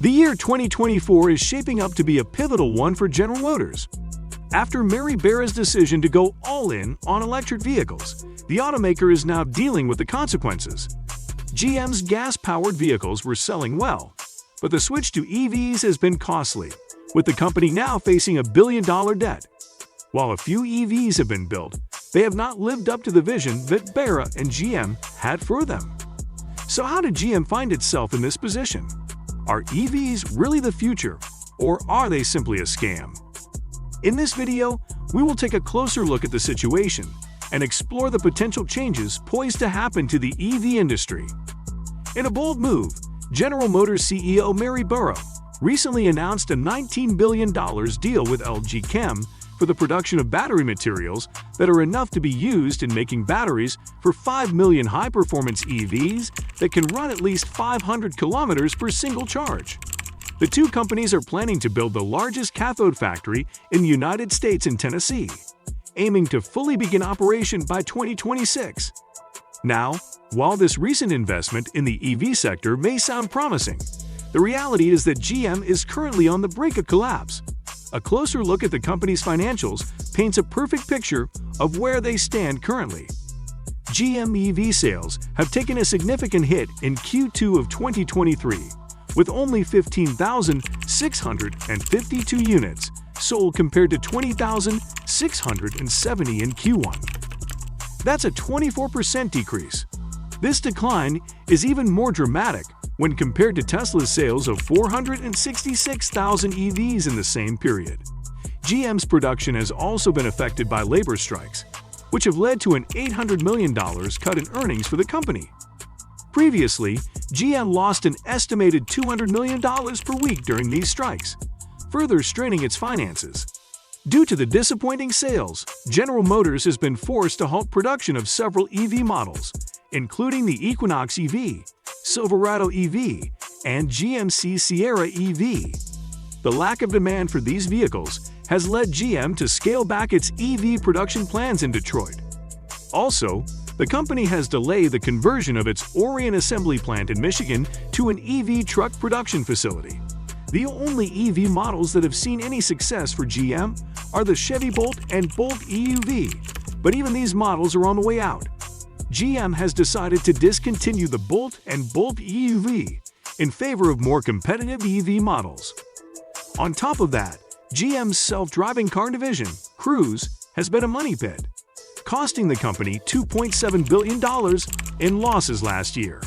The year 2024 is shaping up to be a pivotal one for General Motors. After Mary Barra's decision to go all-in on electric vehicles, the automaker is now dealing with the consequences. GM's gas-powered vehicles were selling well, but the switch to EVs has been costly, with the company now facing a billion-dollar debt. While a few EVs have been built, they have not lived up to the vision that Barra and GM had for them. So how did GM find itself in this position? Are EVs really the future, or are they simply a scam? In this video, we will take a closer look at the situation and explore the potential changes poised to happen to the EV industry. In a bold move, General Motors CEO Mary Barra recently announced a $19 billion deal with LG Chem for the production of battery materials that are enough to be used in making batteries for 5 million high-performance EVs that can run at least 500 kilometers per single charge. The two companies are planning to build the largest cathode factory in the United States in Tennessee, aiming to fully begin operation by 2026. Now, while this recent investment in the EV sector may sound promising, the reality is that GM is currently on the brink of collapse. A closer look at the company's financials paints a perfect picture of where they stand currently. GM EV sales have taken a significant hit in Q2 of 2023, with only 15,652 units sold compared to 20,670 in Q1. That's a 24% decrease. This decline is even more dramatic when compared to Tesla's sales of 466,000 EVs in the same period. GM's production has also been affected by labor strikes, which have led to an $800 million cut in earnings for the company. Previously, GM lost an estimated $200 million per week during these strikes, further straining its finances. Due to the disappointing sales, General Motors has been forced to halt production of several EV models, including the Equinox EV, Silverado EV, and GMC Sierra EV. The lack of demand for these vehicles has led GM to scale back its EV production plans in Detroit. Also, the company has delayed the conversion of its Orion assembly plant in Michigan to an EV truck production facility. The only EV models that have seen any success for GM are the Chevy Bolt and Bolt EUV, but even these models are on the way out. GM has decided to discontinue the Bolt and Bolt EUV in favor of more competitive EV models. On top of that, GM's self-driving car division, Cruise, has been a money pit, costing the company $2.7 billion in losses last year.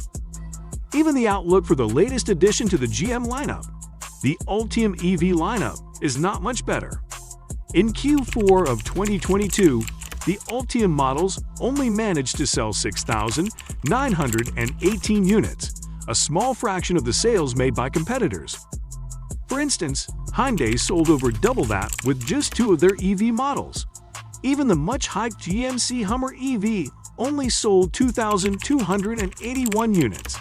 Even the outlook for the latest addition to the GM lineup, the Ultium EV lineup, is not much better. In Q4 of 2022, the Ultium models only managed to sell 6,918 units, a small fraction of the sales made by competitors. For instance, Hyundai sold over double that with just 2 of their EV models. Even the much-hyped GMC Hummer EV only sold 2,281 units.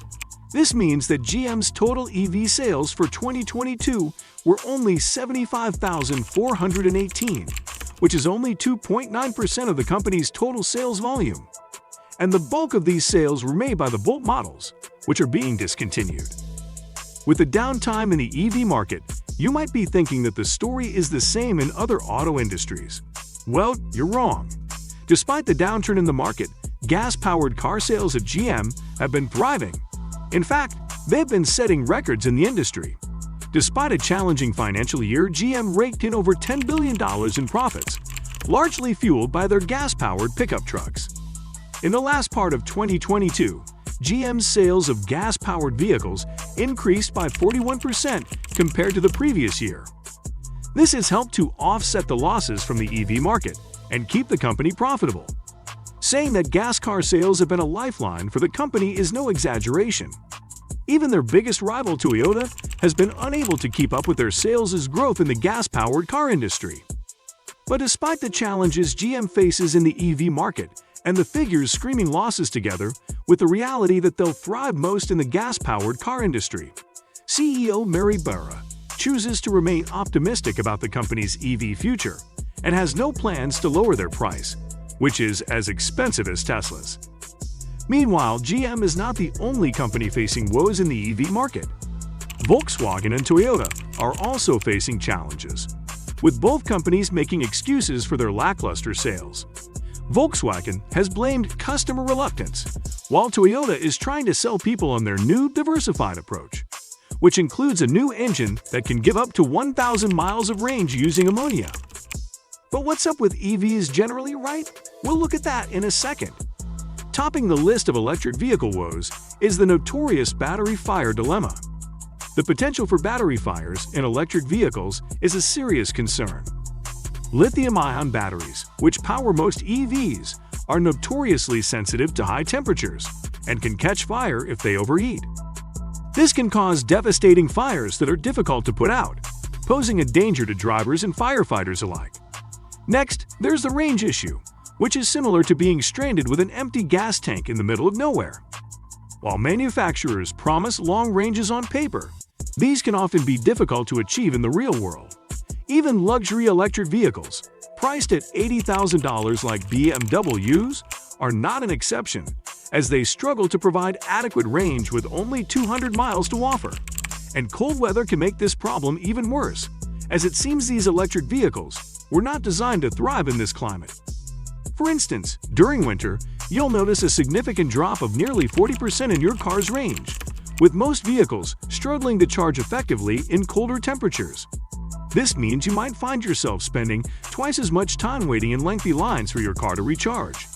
This means that GM's total EV sales for 2022 were only 75,418, which is only 2.9% of the company's total sales volume. And the bulk of these sales were made by the Bolt models, which are being discontinued. With the downtime in the EV market, you might be thinking that the story is the same in other auto industries. Well, you're wrong. Despite the downturn in the market, gas-powered car sales at GM have been thriving. In fact, they've been setting records in the industry. Despite a challenging financial year, GM raked in over $10 billion in profits, largely fueled by their gas-powered pickup trucks. In the last part of 2022, GM's sales of gas-powered vehicles increased by 41% compared to the previous year. This has helped to offset the losses from the EV market and keep the company profitable. Saying that gas car sales have been a lifeline for the company is no exaggeration. Even their biggest rival, Toyota, has been unable to keep up with their sales' growth in the gas-powered car industry. But despite the challenges GM faces in the EV market and the figures screaming losses together with the reality that they'll thrive most in the gas-powered car industry, CEO Mary Barra chooses to remain optimistic about the company's EV future and has no plans to lower their price, which is as expensive as Tesla's. Meanwhile, GM is not the only company facing woes in the EV market. Volkswagen and Toyota are also facing challenges, with both companies making excuses for their lackluster sales. Volkswagen has blamed customer reluctance, while Toyota is trying to sell people on their new diversified approach, which includes a new engine that can give up to 1,000 miles of range using ammonia. But what's up with EVs generally, right? We'll look at that in a second. Topping the list of electric vehicle woes is the notorious battery fire dilemma. The potential for battery fires in electric vehicles is a serious concern. Lithium-ion batteries, which power most EVs, are notoriously sensitive to high temperatures and can catch fire if they overheat. This can cause devastating fires that are difficult to put out, posing a danger to drivers and firefighters alike. Next, there's the range issue, which is similar to being stranded with an empty gas tank in the middle of nowhere. While manufacturers promise long ranges on paper, these can often be difficult to achieve in the real world. Even luxury electric vehicles, priced at $80,000 like BMWs, are not an exception, as they struggle to provide adequate range with only 200 miles to offer. And cold weather can make this problem even worse, as it seems these electric vehicles were not designed to thrive in this climate. For instance, during winter, you'll notice a significant drop of nearly 40% in your car's range, with most vehicles struggling to charge effectively in colder temperatures. This means you might find yourself spending twice as much time waiting in lengthy lines for your car to recharge.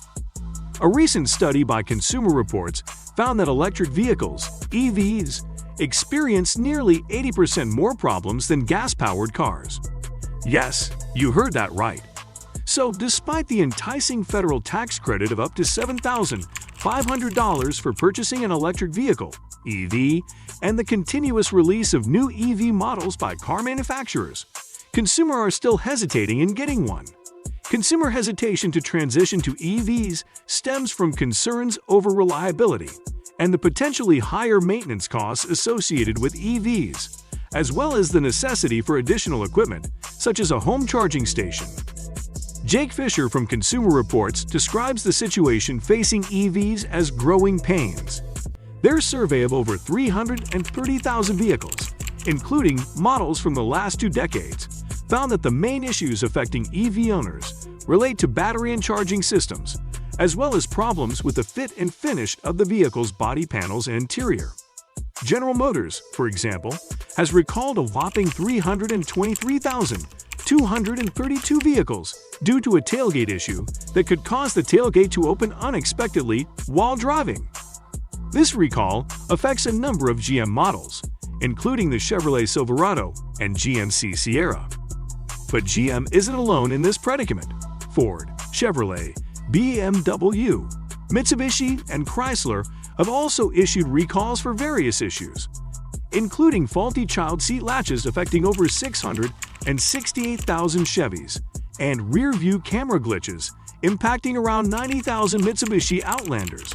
A recent study by Consumer Reports found that electric vehicles, EVs, experience nearly 80% more problems than gas-powered cars. Yes, you heard that right. So, despite the enticing federal tax credit of up to $7,500 for purchasing an electric vehicle, EV, and the continuous release of new EV models by car manufacturers, consumers are still hesitating in getting one. Consumer hesitation to transition to EVs stems from concerns over reliability and the potentially higher maintenance costs associated with EVs, as well as the necessity for additional equipment, such as a home charging station. Jake Fisher from Consumer Reports describes the situation facing EVs as growing pains. Their survey of over 330,000 vehicles, including models from the last 2 decades, found that the main issues affecting EV owners relate to battery and charging systems, as well as problems with the fit and finish of the vehicle's body panels and interior. General Motors, for example, has recalled a whopping 323,232 vehicles due to a tailgate issue that could cause the tailgate to open unexpectedly while driving. This recall affects a number of GM models, including the Chevrolet Silverado and GMC Sierra. But GM isn't alone in this predicament. Ford, Chevrolet, BMW, Mitsubishi, and Chrysler have also issued recalls for various issues, including faulty child seat latches affecting over 668,000 Chevys, and rear-view camera glitches impacting around 90,000 Mitsubishi Outlanders.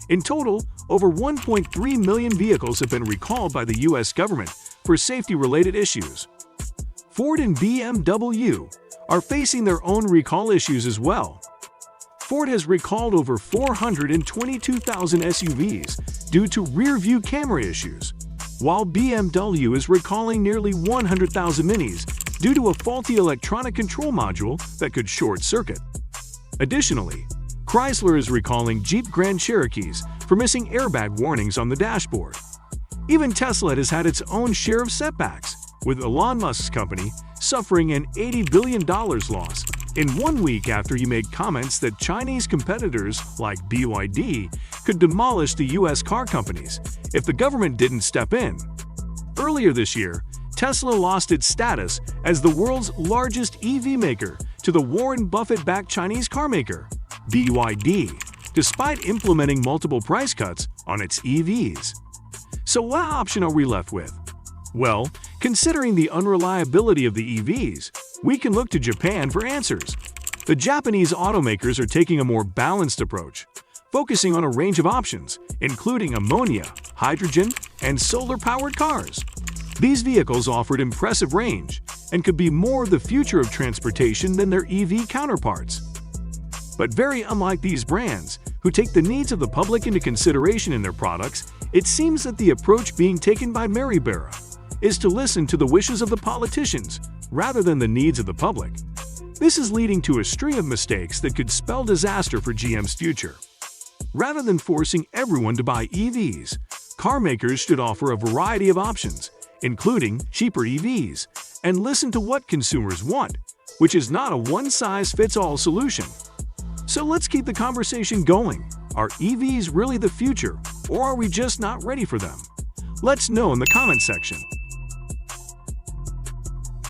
In total, over 1.3 million vehicles have been recalled by the U.S. government for safety-related issues. Ford and BMW are facing their own recall issues as well. Ford has recalled over 422,000 SUVs due to rear-view camera issues, while BMW is recalling nearly 100,000 Minis due to a faulty electronic control module that could short-circuit. Additionally, Chrysler is recalling Jeep Grand Cherokees for missing airbag warnings on the dashboard. Even Tesla has had its own share of setbacks, with Elon Musk's company suffering an $80 billion loss in 1 week after he made comments that Chinese competitors like BYD could demolish the U.S. car companies if the government didn't step in. Earlier this year, Tesla lost its status as the world's largest EV maker to the Warren Buffett-backed Chinese carmaker, BYD, despite implementing multiple price cuts on its EVs. So what option are we left with? Well, considering the unreliability of the EVs, we can look to Japan for answers. The Japanese automakers are taking a more balanced approach, focusing on a range of options, including ammonia, hydrogen, and solar-powered cars. These vehicles offered impressive range and could be more the future of transportation than their EV counterparts. But very unlike these brands, who take the needs of the public into consideration in their products, it seems that the approach being taken by Maribera is to listen to the wishes of the politicians rather than the needs of the public. This is leading to a string of mistakes that could spell disaster for GM's future. Rather than forcing everyone to buy EVs, car makers should offer a variety of options, including cheaper EVs, and listen to what consumers want, which is not a one-size-fits-all solution. So let's keep the conversation going. Are EVs really the future, or are we just not ready for them? Let's know in the comment section.